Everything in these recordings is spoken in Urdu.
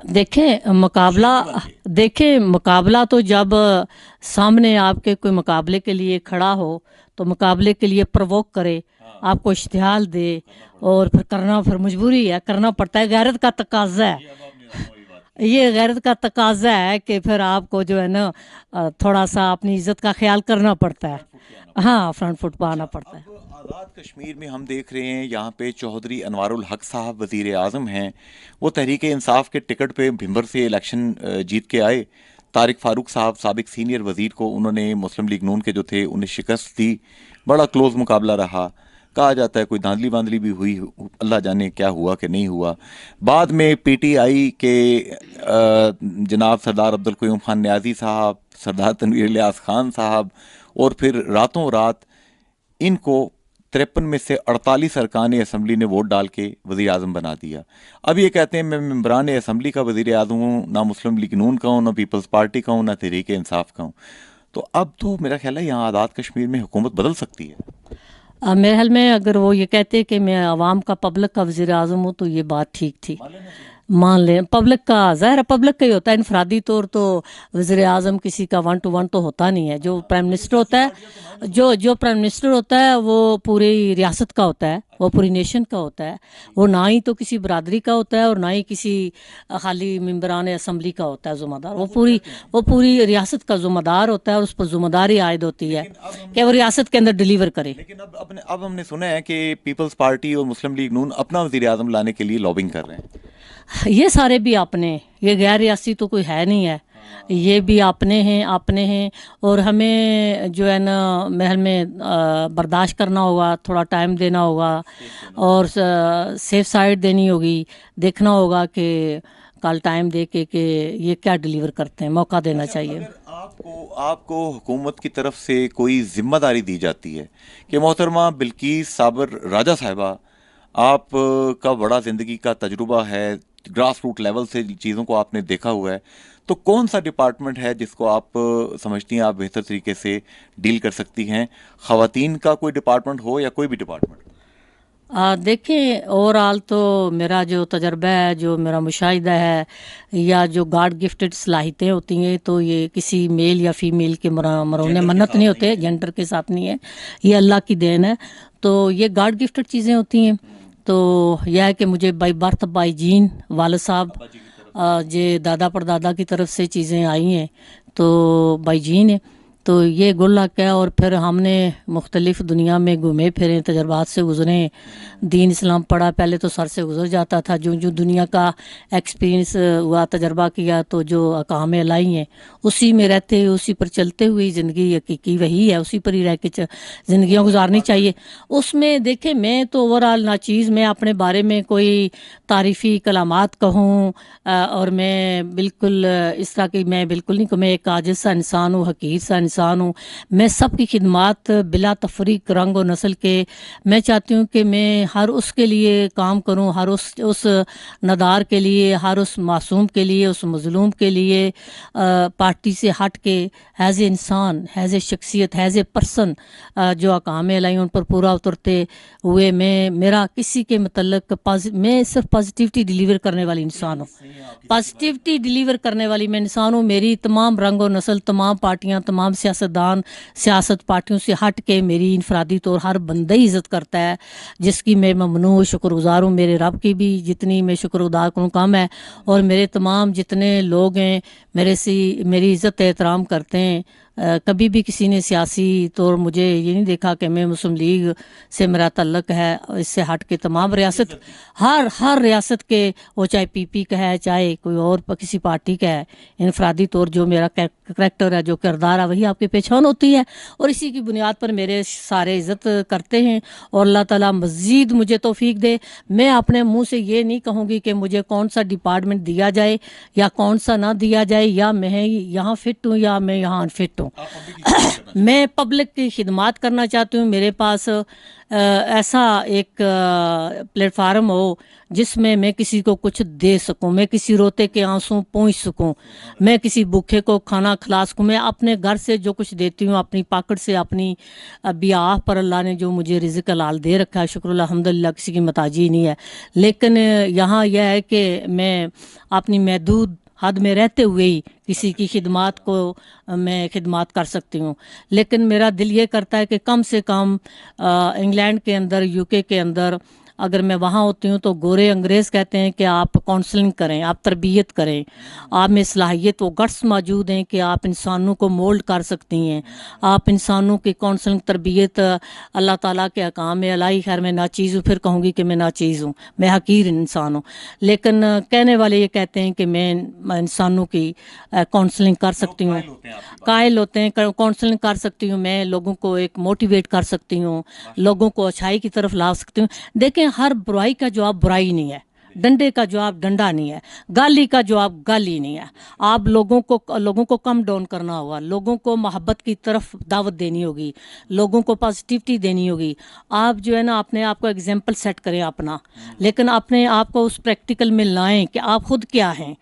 دیکھیں مقابلہ تو جب سامنے آپ کے کوئی مقابلے کے لیے کھڑا ہو تو مقابلے کے لیے پرووک کرے، آپ کو اشتعال دے، اور پھر کرنا، پھر مجبوری ہے، کرنا پڑتا ہے، غیرت کا تقاضا ہے، یہ غیرت کا تقاضا ہے کہ پھر آپ کو جو ہے نا تھوڑا سا اپنی عزت کا خیال کرنا پڑتا ہے، ہاں فرنٹ فٹ پہ آنا پڑتا ہے۔ اب آزاد کشمیر میں ہم دیکھ رہے ہیں یہاں پہ چودھری انوار الحق صاحب وزیر اعظم ہیں، وہ تحریک انصاف کے ٹکٹ پہ بھمبر سے الیکشن جیت کے آئے۔ طارق فاروق صاحب سابق سینئر وزیر کو انہوں نے مسلم لیگ نون کے جو تھے انہیں شکست دی، بڑا کلوز مقابلہ رہا، کہا جاتا ہے کوئی دھاندلی واندلی بھی ہوئی، اللہ جانے کیا ہوا کہ نہیں ہوا۔ بعد میں پی ٹی آئی کے جناب سردار عبدالقیوم خان نیازی صاحب، سردار تنویر الیاس خان صاحب، اور پھر راتوں رات ان کو 53 میں سے 48 ارکان اسمبلی نے ووٹ ڈال کے وزیر اعظم بنا دیا۔ اب یہ کہتے ہیں میں ممبران اسمبلی کا وزیر اعظم ہوں، نہ مسلم لیگ نون کا ہوں، نہ پیپلز پارٹی کا ہوں، نہ تحریک انصاف کا ہوں۔ تو اب تو میرا خیال ہے یہاں آزاد کشمیر میں حکومت بدل سکتی ہے۔ میرے حال میں اگر وہ یہ کہتے کہ میں عوام کا، پبلک کا وزیر اعظم ہوں تو یہ بات ٹھیک تھی، مان لیں پبلک کا، ظاہر ہے پبلک کا ہی ہوتا ہے، انفرادی طور تو وزیر اعظم کسی کا 1 to 1 تو ہوتا نہیں ہے۔ جو پرائم منسٹر ہوتا ہے، جو پرائم منسٹر ہوتا ہے وہ پوری ریاست کا ہوتا ہے، وہ پوری نیشن کا ہوتا ہے، وہ نہ ہی تو کسی برادری کا ہوتا ہے اور نہ ہی کسی خالی ممبران اسمبلی کا ہوتا ہے ذمہ دار، وہ پوری ریاست کا ذمہ دار ہوتا ہے، اور اس پر ذمہ داری عائد ہوتی ہے کہ وہ ریاست کے اندر ڈیلیور کرے۔ لیکن اب ہم نے سنا ہے کہ پیپلز پارٹی اور مسلم لیگ نون اپنا وزیر اعظم لانے کے لیے لابنگ کر رہے ہیں۔ یہ سارے بھی اپنے، یہ غیر ریاستی تو کوئی ہے نہیں ہے، یہ بھی اپنے ہیں، اور ہمیں جو ہے نا محل میں برداشت کرنا ہوگا، تھوڑا ٹائم دینا ہوگا، اور سیف سائڈ دینی ہوگی، دیکھنا ہوگا کہ کل ٹائم دے کے کہ یہ کیا ڈیلیور کرتے ہیں، موقع دینا چاہیے۔ اگر آپ کو حکومت کی طرف سے کوئی ذمہ داری دی جاتی ہے کہ محترمہ بلقیس صابر راجہ صاحبہ، آپ کا بڑا زندگی کا تجربہ ہے، گراس روٹ لیول سے چیزوں کو آپ نے دیکھا ہوا ہے، تو کون سا ڈپارٹمنٹ ہے جس کو آپ سمجھتی ہیں آپ بہتر طریقے سے ڈیل کر سکتی ہیں؟ خواتین کا کوئی ڈپارٹمنٹ ہو یا کوئی بھی ڈپارٹمنٹ؟ دیکھیں اوور آل تو میرا جو تجربہ ہے، جو میرا مشاہدہ ہے، یا جو گاڈ گفٹڈ صلاحیتیں ہوتی ہیں، تو یہ کسی میل یا فیمیل کے مرہون منت نہیں ہوتے، جینڈر کے ساتھ نہیں ہے، یہ اللہ کی دین ہے، تو یہ گاڈ گفٹڈ چیزیں ہوتی ہیں۔ تو یہ ہے کہ مجھے بائی برتھ بائی جین والد صاحب یہ دادا پردادا کی طرف سے چیزیں آئی ہیں، تو بائی جین ہے، تو یہ گل لگ ہے۔ اور پھر ہم نے مختلف دنیا میں گھومے پھرے، تجربات سے گزرے، دین اسلام پڑھا، پہلے تو سر سے گزر جاتا تھا، جو دنیا کا ایکسپیرینس ہوا، تجربہ کیا، تو جو احکام الہی ہیں اسی میں رہتے، اسی پر چلتے ہوئی زندگی حقیقی وہی ہے، اسی پر ہی رہ کے زندگیاں گزارنی چاہیے۔ اس میں دیکھیں میں تو اوور آل ناچیز، میں اپنے بارے میں کوئی تعریفی کلامات کہوں اور میں بالکل اس طرح کی میں بالکل نہیں کہ میں ایک عاجز سا انسان ہوں، حقیر سا انسان ہوں، میں سب کی خدمات بلا تفریق رنگ و نسل کے، میں چاہتی ہوں کہ میں ہر اس کے لیے کام کروں، ہر اس ندار کے لیے، ہر اس معصوم کے لیے، اس مظلوم کے لیے، پارٹی سے ہٹ کے ایز اے انسان، ایز اے شخصیت، ایز اے پرسن، جو احکام الہی ان پر پورا اترتے ہوئے میرا کسی کے متعلق میں صرف پازیٹیوٹی ڈیلیور کرنے والی انسان ہوں، پازیٹیوٹی ڈیلیور کرنے والی میں انسان ہوں۔ میری تمام رنگ و نسل، تمام پارٹیاں، تمام سیاستدان، سیاست پارٹیوں سے ہٹ کے میری انفرادی طور ہر بندہ ہی عزت کرتا ہے، جس کی میں ممنون شکر گزار ہوں۔ میرے رب کی بھی جتنی میں شکر ادا کروں کم ہے، اور میرے تمام جتنے لوگ ہیں میری عزت احترام کرتے ہیں۔ کبھی بھی کسی نے سیاسی طور مجھے یہ نہیں دیکھا کہ میں مسلم لیگ سے میرا تعلق ہے، اس سے ہٹ کے تمام ریاست، ہر ریاست کے، وہ چاہے پی پی کا ہے، چاہے کوئی اور کسی پارٹی کا ہے، انفرادی طور جو میرا کریکٹر ہے، جو کردار ہے، وہی آپ کی پہچان ہوتی ہے، اور اسی کی بنیاد پر میرے سارے عزت کرتے ہیں، اور اللہ تعالیٰ مزید مجھے توفیق دے۔ میں اپنے منہ سے یہ نہیں کہوں گی کہ مجھے کون سا ڈپارٹمنٹ دیا جائے یا کون سا نہ دیا جائے، یا میں یہاں فٹ ہوں یا میں یہاں انفٹ ہوں۔ ہوں میں پبلک کی خدمات کرنا چاہتی ہوں. میرے پاس ایسا ایک پلیٹ فارم ہو جس میں کسی کو کچھ دے سکوں, میں کسی روتے کے آنسوں پہنچ سکوں, میں کسی بھوکے کو کھانا کھلا سکوں. میں اپنے گھر سے جو کچھ دیتی ہوں اپنی پاکٹ سے, اپنی بیاہ پر اللہ نے جو مجھے رزق حلال دے رکھا ہے, شکر الحمدللہ, کسی کی محتاجی نہیں ہے. لیکن یہاں یہ ہے کہ میں اپنی محدود حد میں رہتے ہوئے ہی کسی کی خدمات کو میں خدمات کر سکتی ہوں. لیکن میرا دل یہ کرتا ہے کہ کم سے کم انگلینڈ کے اندر, یو کے کے اندر اگر میں وہاں ہوتی ہوں تو گورے انگریز کہتے ہیں کہ آپ کونسلنگ کریں, آپ تربیت کریں, آپ میں صلاحیت و گٹس موجود ہیں کہ آپ انسانوں کو مولڈ کر سکتی ہیں. آپ انسانوں کی کونسلنگ تربیت اللہ تعالیٰ کے احکام میں الہی خیر میں ناچیز ہوں, پھر کہوں گی کہ میں ناچیز ہوں, میں حقیر انسان ہوں. لیکن کہنے والے یہ کہتے ہیں کہ میں انسانوں کی کونسلنگ کر سکتی ہوں, قائل ہوتے ہیں, کونسلنگ کر سکتی ہوں, میں لوگوں کو ایک موٹیویٹ کر سکتی ہوں, لوگوں کو اچھائی کی طرف لا سکتی ہوں. دیکھیں, ہر برائی کا جواب برائی نہیں ہے, ڈنڈے کا جواب ڈنڈا نہیں ہے, گالی کا جواب گالی نہیں ہے. آپ لوگوں کو کم ڈاؤن کرنا ہوگا, لوگوں کو محبت کی طرف دعوت دینی ہوگی, لوگوں کو پازیٹیوٹی دینی ہوگی. آپ جو ہے نا اپنے آپ کو ایگزامپل سیٹ کریں اپنا, لیکن اپنے آپ کو اس پریکٹیکل میں لائیں کہ آپ خود کیا ہیں.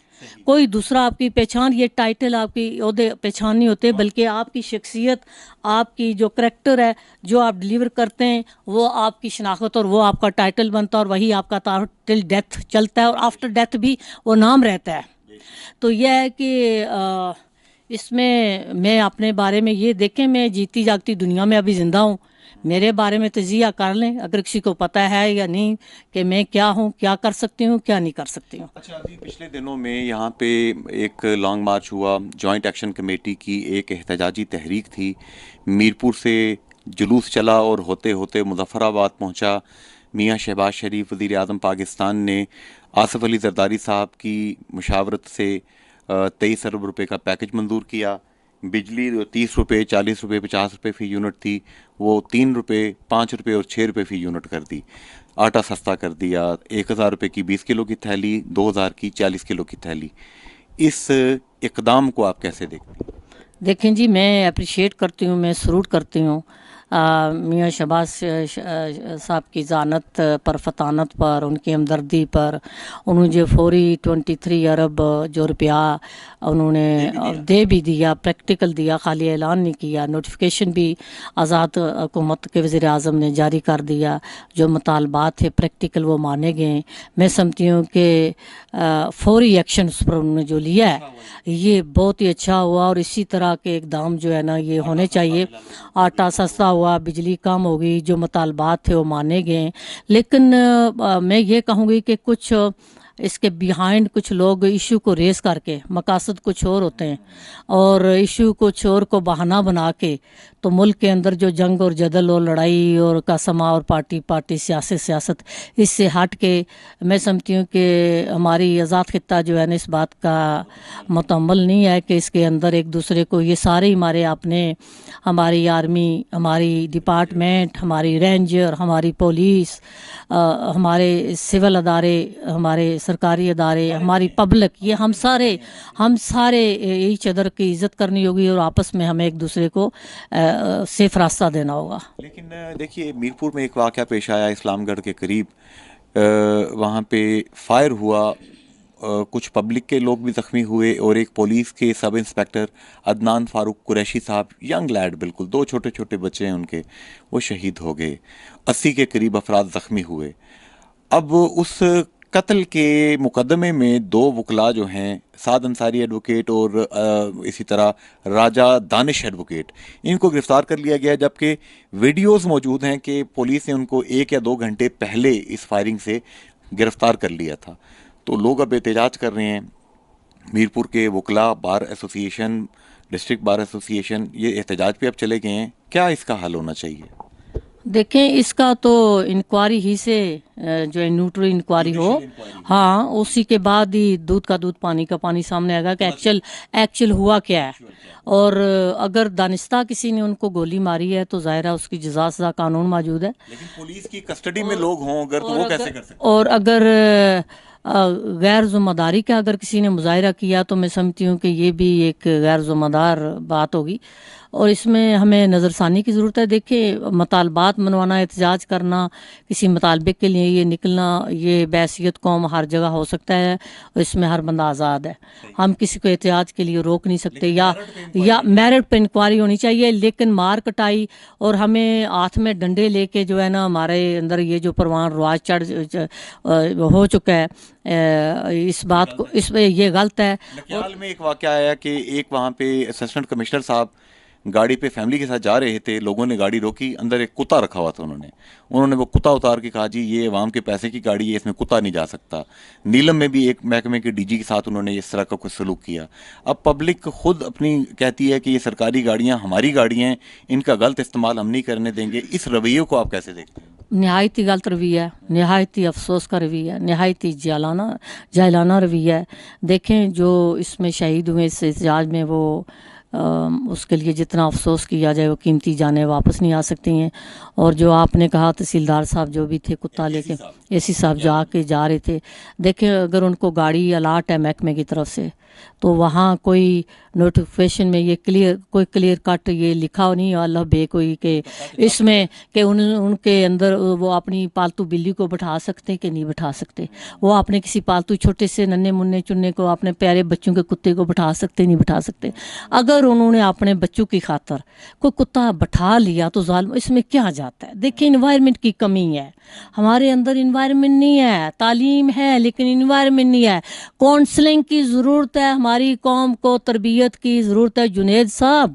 کوئی دوسرا آپ کی پہچان, یہ ٹائٹل آپ کی عہدے پہچان نہیں ہوتے, بلکہ آپ کی شخصیت, آپ کی جو کریکٹر ہے, جو آپ ڈیلیور کرتے ہیں, وہ آپ کی شناخت اور وہ آپ کا ٹائٹل بنتا ہے, اور وہی آپ کا ٹل ڈیتھ چلتا ہے, اور آفٹر ڈیتھ بھی وہ نام رہتا ہے. تو یہ ہے کہ اس میں اپنے بارے میں یہ دیکھیں, میں جیتی جاگتی دنیا میں ابھی زندہ ہوں. میرے بارے میں تجزیہ کر لیں اگر کسی کو پتہ ہے یا نہیں کہ میں کیا ہوں, کیا کر سکتی ہوں, کیا نہیں کر سکتی ہوں. اچھا جی, پچھلے دنوں میں یہاں پہ ایک لانگ مارچ ہوا, جوائنٹ ایکشن کمیٹی کی ایک احتجاجی تحریک تھی, میرپور سے جلوس چلا اور ہوتے ہوتے مظفر آباد پہنچا. میاں شہباز شریف وزیر اعظم پاکستان نے آصف علی زرداری صاحب کی مشاورت سے 23 ارب روپے کا پیکج منظور کیا. بجلی 30 روپے, 40 روپے, 50 روپے فی یونٹ تھی, وہ 3 روپے, 5 روپے اور 6 روپے فی یونٹ کر دی. آٹا سستا کر دیا, 1000 روپے کی 20 کلو کی تھیلی, 2000 کی 40 کلو کی تھیلی. اس اقدام کو آپ کیسے دیکھتے ہیں؟ دیکھیں جی, میں اپریشیٹ کرتی ہوں, میں سلوٹ کرتی ہوں میاں شہباز صاحب کی ذانت پر, فطانت پر, ان کی ہمدردی پر. انہوں نے فوری 23 ارب جو روپیہ انہوں نے دے بھی دیا, پریکٹیکل دیا, خالی اعلان نہیں کیا. نوٹیفیکیشن بھی آزاد حکومت کے وزیر اعظم نے جاری کر دیا, جو مطالبات تھے پریکٹیکل وہ مانے گئے. میں سمجھتی ہوں کہ فوری ایکشن اس پر انہوں نے جو لیا ہے یہ بہت ہی اچھا ہوا, اور اسی طرح کے اقدام جو ہے نا یہ ہونے چاہیے. آٹا سستا ہوا, بجلی کم ہوگی, جو مطالبات تھے وہ مانے گئے. لیکن میں یہ کہوں گی کہ کچھ اس کے بیہائنڈ کچھ لوگ ایشو کو ریز کر کے, مقاصد کچھ اور ہوتے ہیں, اور ایشو کچھ اور کو بہانہ بنا کے تو ملک کے اندر جو جنگ اور جدل اور لڑائی اور قسمہ اور پارٹی سیاست اس سے ہٹ کے میں سمجھتی ہوں کہ ہماری آزاد خطہ جو ہے نا اس بات کا متعمل نہیں ہے کہ اس کے اندر ایک دوسرے کو, یہ سارے ہمارے اپنے, ہماری آرمی, ہماری ڈپارٹمنٹ, ہماری رینجر, ہماری پولیس, ہمارے سول ادارے, ہمارے سرکاری ادارے, ہماری پبلک, یہ ہم سارے ایچ ادر کی عزت کرنی ہوگی, اور آپس میں ہمیں ایک دوسرے کو سیف راستہ دینا ہوگا. لیکن دیکھیے, میرپور میں ایک واقعہ پیش آیا اسلام گڑھ کے قریب, وہاں پہ فائر ہوا, کچھ پبلک کے لوگ بھی زخمی ہوئے, اور ایک پولیس کے سب انسپیکٹر عدنان فاروق قریشی صاحب, ینگ لیڈ بالکل, 2 چھوٹے چھوٹے بچے ہیں ان کے, وہ شہید ہو گئے. 80 کے قریب افراد زخمی ہوئے. اب اس قتل کے مقدمے میں 2 وکلاء جو ہیں, سعد انصاری ایڈوکیٹ اور اسی طرح راجہ دانش ایڈوکیٹ, ان کو گرفتار کر لیا گیا, جبکہ ویڈیوز موجود ہیں کہ پولیس نے ان کو 1 یا 2 گھنٹے پہلے اس فائرنگ سے گرفتار کر لیا تھا. تو لوگ اب احتجاج کر رہے ہیں, میرپور کے وکلاء بار ایسوسی ایشن, ڈسٹرکٹ بار ایسوسی ایشن, یہ احتجاج پہ اب چلے گئے ہیں. کیا اس کا حل ہونا چاہیے؟ دیکھیں, اس کا تو انکوائری ہی سے جو ہے نیوٹرل انکوائری ہو. ہاں اسی کے بعد ہی دودھ کا دودھ پانی کا پانی سامنے آئے گا کہ ایکچوئل ہوا کیا ہے. اور اگر دانستہ کسی نے ان کو گولی ماری ہے تو ظاہر ہے اس کی جزا سزا قانون موجود ہے. لیکن پولیس کی کسٹڈی میں لوگ ہوں اگر تو وہ کیسے کر سکتے ہیں؟ اور اگر غیر ذمہ داری کا اگر کسی نے مظاہرہ کیا تو میں سمجھتی ہوں کہ یہ بھی ایک غیر ذمہ دار بات ہوگی اور اس میں ہمیں نظر ثانی کی ضرورت ہے. دیکھیں مطالبات منوانا احتجاج کرنا کسی مطالبے کے لیے یہ نکلنا یہ بحیثیت قوم ہر جگہ ہو سکتا ہے اور اس میں ہر بندہ آزاد ہے. ہم کسی کو احتجاج کے لیے روک نہیں سکتے یا میرٹ پہ انکوائری ہونی چاہیے. لیکن مار کٹائی اور ہمیں ہاتھ میں ڈنڈے لے کے جو ہے نا ہمارے اندر یہ جو پروان رواج چڑھ ہو چکا ہے اس بات کو اس میں یہ غلط ہے. خیال میں ایک واقعہ آیا کہ ایک وہاں پہ اسسٹنٹ کمشنر صاحب گاڑی پہ فیملی کے ساتھ جا رہے تھے, لوگوں نے گاڑی روکی, اندر ایک کتا رکھا ہوا تھا. انہوں نے وہ کتا اتار کے کہا جی یہ عوام کے پیسے کی گاڑی ہے, اس میں کتا نہیں جا سکتا. نیلم میں بھی ایک محکمے کے ڈی جی کے ساتھ انہوں نے اس طرح کا کچھ سلوک کیا. اب پبلک خود اپنی کہتی ہے کہ یہ سرکاری گاڑیاں ہماری گاڑیاں ہیں, ان کا غلط استعمال ہم نہیں کرنے دیں گے. اس رویے کو آپ کیسے دیکھتے ہیں؟ نہایت ہی غلط رویہ ہے, نہایت ہی افسوس کا رویہ ہے, نہایت ہی جاہلانہ رویہ ہے. دیکھیں جو اس میں شہید ہوئے اس احتجاج میں وہ اس کے لیے جتنا افسوس کیا جائے وہ قیمتی جانیں واپس نہیں آ سکتی ہیں. اور جو آپ نے کہا تحصیلدار صاحب جو بھی تھے کتا لے کے اے سی صاحب جا رہے تھے, دیکھیں اگر ان کو گاڑی الاٹ ہے محکمے کی طرف سے تو وہاں کوئی نوٹیفیکیشن میں یہ کوئی کلیئر کٹ یہ لکھا نہیں اللہ بے کوئی کہ اس میں کہ ان کے اندر وہ اپنی پالتو بلی کو بٹھا سکتے کہ نہیں بٹھا سکتے. وہ اپنے کسی پالتو چھوٹے سے ننے مننے چننے کو اپنے پیارے بچوں کے کتے کو بٹھا سکتے نہیں بٹھا سکتے. اگر انہوں نے اپنے بچوں کی خاطر کوئی کتا بٹھا لیا تو ظالم اس میں کیا جاتا ہے. دیکھیں انوائرمنٹ کی کمی ہے, ہمارے اندر انوائرمنٹ نہیں ہے. تعلیم ہے لیکن انوائرمنٹ نہیں ہے. کونسلنگ کی ضرورت ہے, ہماری قوم کو تربیت کی ضرورت ہے. جنید صاحب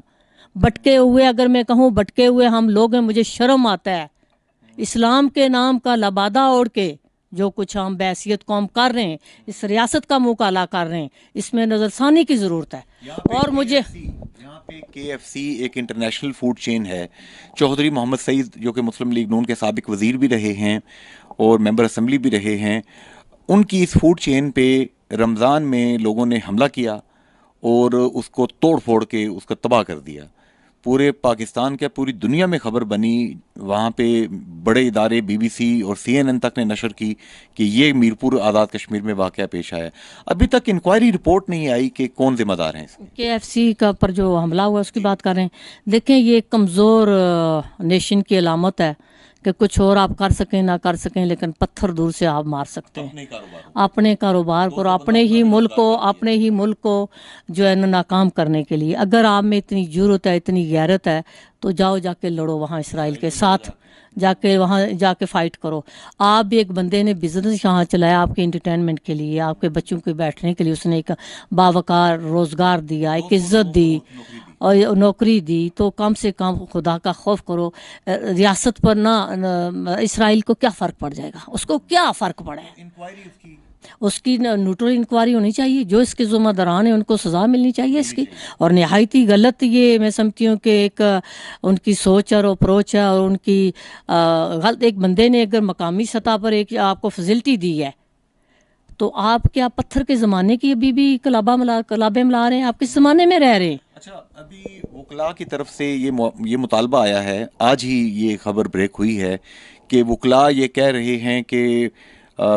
بٹکے ہوئے اگر میں کہوں بٹکے ہوئے ہم لوگ ہیں, مجھے شرم آتا ہے اسلام کے نام کا لبادہ اوڑھ کے جو کچھ ہم بحیثیت قوم کر رہے ہیں, اس ریاست کا منہ کالا کر رہے ہیں, اس میں نظر ثانی کی ضرورت ہے. اور مجھے یہاں پہ KFC ایک انٹرنیشنل فوڈ چین ہے. چودھری محمد سعید جو کہ مسلم لیگ نون کے سابق وزیر بھی رہے ہیں اور ممبر اسمبلی بھی رہے ہیں, ان کی اس فوڈ چین پہ رمضان میں لوگوں نے حملہ کیا اور اس کو توڑ پھوڑ کے اس کا تباہ کر دیا. پورے پاکستان کے پوری دنیا میں خبر بنی, وہاں پہ بڑے ادارے BBC اور CNN تک نے نشر کی کہ یہ میرپور آزاد کشمیر میں واقعہ پیش آیا. ابھی تک انکوائری رپورٹ نہیں آئی کہ کون ذمہ دار ہیں اس میں. KFC کا پر جو حملہ ہوا اس کی بات کر رہے ہیں. دیکھیں یہ ایک کمزور نیشن کی علامت ہے کہ کچھ اور آپ کر سکیں نہ کر سکیں لیکن پتھر دور سے آپ مار سکتے ہیں اپنے کاروبار کو, اپنے ہی ملک کو جو ہے ناکام کرنے کے لیے. اگر آپ میں اتنی جرأت ہے, اتنی غیرت ہے تو جاؤ جا کے لڑو وہاں اسرائیل کے ساتھ, وہاں جا کے فائٹ کرو. آپ بھی ایک بندے نے بزنس یہاں چلایا آپ کے انٹرٹینمنٹ کے لیے, آپ کے بچوں کے بیٹھنے کے لیے, اس نے ایک باوقار روزگار دیا, ایک عزت دی اور نوکری دی. تو کم سے کم خدا کا خوف کرو. ریاست پر نہ اسرائیل کو کیا فرق پڑ جائے گا, اس کو کیا فرق پڑے, اس کی نیوٹرل انکوائری ہونی چاہیے. جو اس کے ذمہ داران ہیں ان کو سزا ملنی چاہیے اس کی. اور نہایت ہی غلط یہ میں سمجھتی ہوں کہ ایک ان کی سوچ اور اپروچ ہے اور ان کی غلط. ایک بندے نے اگر مقامی سطح پر ایک آپ کو فیسلٹی دی ہے تو آپ کیا پتھر کے زمانے کی ابھی بھی کلابیں ملا رہے ہیں؟ آپ کس زمانے میں رہ رہے ہیں؟ اچھا, ابھی وکلاء کی طرف سے یہ مطالبہ آیا ہے, آج ہی یہ خبر بریک ہوئی ہے کہ وکلاء یہ کہہ رہے ہیں کہ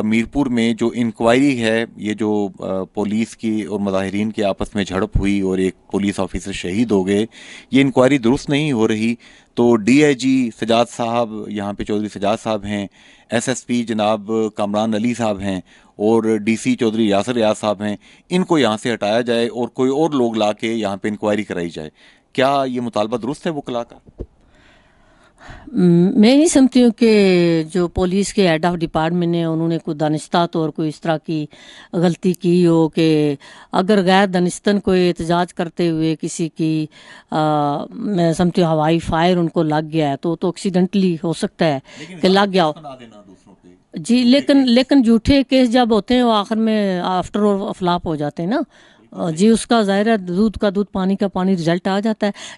میرپور میں جو انکوائری ہے, یہ جو پولیس کی اور مظاہرین کے آپس میں جھڑپ ہوئی اور ایک پولیس آفیسر شہید ہو گئے, یہ انکوائری درست نہیں ہو رہی. تو DIG سجاد صاحب, یہاں پہ چودھری سجاد صاحب ہیں, SSP جناب کامران علی صاحب ہیں اور DC چودھری یاسر ریاض صاحب ہیں, ان کو یہاں سے ہٹایا جائے اور کوئی اور لوگ لا کے یہاں پہ انکوائری کرائی جائے. کیا یہ مطالبہ درست ہے وکلاء کا؟ میں نہیں سمجھتی ہوں کہ جو پولیس کے ہیڈ آف ڈپارٹمنٹ نے انہوں نے کوئی دانستہ طور کوئی اس طرح کی غلطی کی ہو کہ اگر غیر دانستاً کوئی احتجاج کرتے ہوئے کسی کی میں سمجھتی ہوں ہوائی فائر ان کو لگ گیا ہے تو ایکسیڈنٹلی ہو سکتا ہے کہ لگ گیا ہو. جی لیکن جھوٹے کیس جب ہوتے ہیں وہ آخر میں آفٹر آل فلاپ ہو جاتے ہیں نا. جی اس کا ظاہر ہے دودھ کا دودھ پانی کا پانی رزلٹ آ جاتا ہے.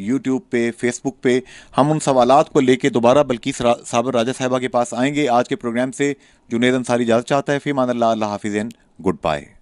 یوٹیوب پہ، فیس بک پہ ہم ان سوالات کو لے کے دوبارہ بلقیس صابر راجہ صاحبہ کے پاس آئیں گے. آج کے پروگرام سے جنید انصاری اجازت چاہتا ہے. فی امان اللہ، اللہ حافظ، گڈ بائے.